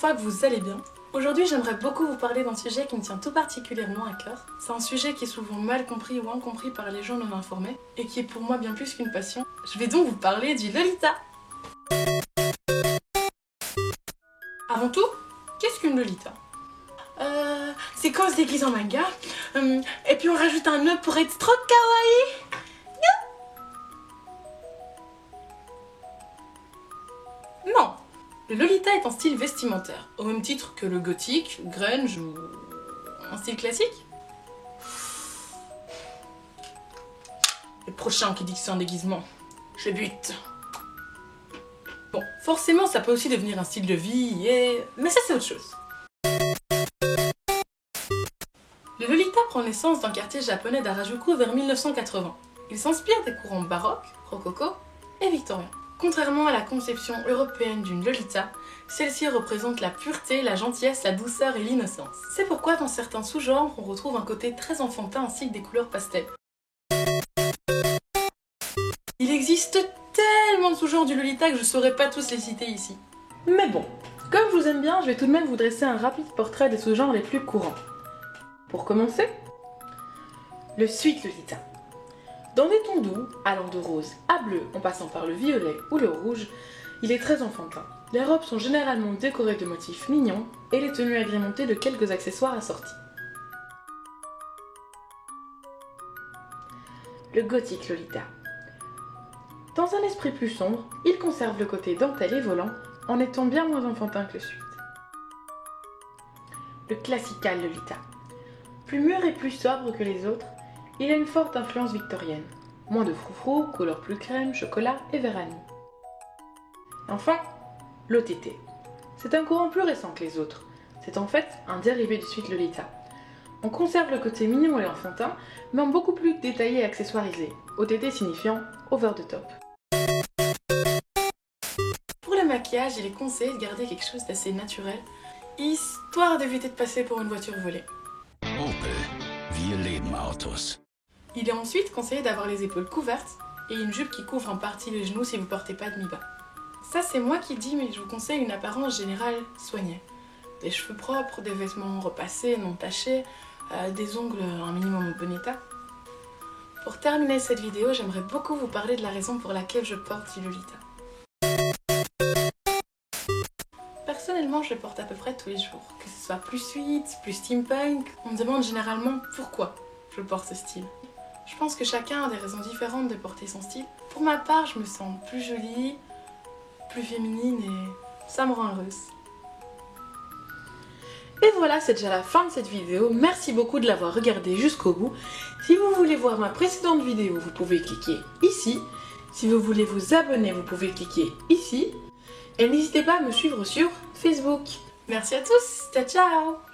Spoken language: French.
fois que vous allez bien. Aujourd'hui, j'aimerais beaucoup vous parler d'un sujet qui me tient tout particulièrement à cœur. C'est un sujet qui est souvent mal compris ou incompris par les gens non informés et qui est pour moi bien plus qu'une passion. Je vais donc vous parler du Lolita. Avant tout, qu'est-ce qu'une Lolita? C'est quand on se déguise en manga, et puis on rajoute un nœud pour être trop kawaii. Non, le Lolita est un style vestimentaire, au même titre que le gothique, grunge ou un style classique. Le prochain qui dit que c'est un déguisement, je bute. Bon, forcément ça peut aussi devenir un style de vie, mais ça c'est autre chose. Le Lolita prend naissance dans le quartier japonais d'Harajuku vers 1980. Il s'inspire des courants baroque, rococo et victorien. Contrairement à la conception européenne d'une Lolita, celle-ci représente la pureté, la gentillesse, la douceur et l'innocence. C'est pourquoi dans certains sous-genres, on retrouve un côté très enfantin ainsi que des couleurs pastel. Il existe tellement de sous-genres du Lolita que je ne saurais pas tous les citer ici. Mais bon, comme je vous aime bien, je vais tout de même vous dresser un rapide portrait des sous-genres les plus courants. Pour commencer, le Sweet Lolita. Dans des tons doux, allant de rose à bleu en passant par le violet ou le rouge, il est très enfantin. Les robes sont généralement décorées de motifs mignons et les tenues agrémentées de quelques accessoires assortis. Le Gothic Lolita. Dans un esprit plus sombre, il conserve le côté dentelle et volant en étant bien moins enfantin que le Sweet. Le Classical Lolita. Plus mûr et plus sobre que les autres, il a une forte influence victorienne. Moins de froufrou, couleur plus crème, chocolat et vernis. Enfin, l'OTT. C'est un courant plus récent que les autres. C'est en fait un dérivé du Sweet Lolita. On conserve le côté mignon et enfantin, mais en beaucoup plus détaillé et accessoirisé. OTT signifiant over the top. Pour le maquillage, il est conseillé de garder quelque chose d'assez naturel, histoire d'éviter de passer pour une voiture volée. Opel, wir leben Autos. Il est ensuite conseillé d'avoir les épaules couvertes et une jupe qui couvre en partie les genoux si vous portez pas de mi-bas. Ça c'est moi qui dis, mais je vous conseille une apparence générale soignée. Des cheveux propres, des vêtements repassés, non tachés, des ongles un minimum en bon état. Pour terminer cette vidéo, j'aimerais beaucoup vous parler de la raison pour laquelle je porte du Lolita. Personnellement, je le porte à peu près tous les jours. Que ce soit plus sweet, plus steampunk, on me demande généralement pourquoi je porte ce style. Je pense que chacun a des raisons différentes de porter son style. Pour ma part, je me sens plus jolie, plus féminine et ça me rend heureuse. Et voilà, c'est déjà la fin de cette vidéo. Merci beaucoup de l'avoir regardée jusqu'au bout. Si vous voulez voir ma précédente vidéo, vous pouvez cliquer ici. Si vous voulez vous abonner, vous pouvez cliquer ici. Et n'hésitez pas à me suivre sur Facebook. Merci à tous, ciao ciao!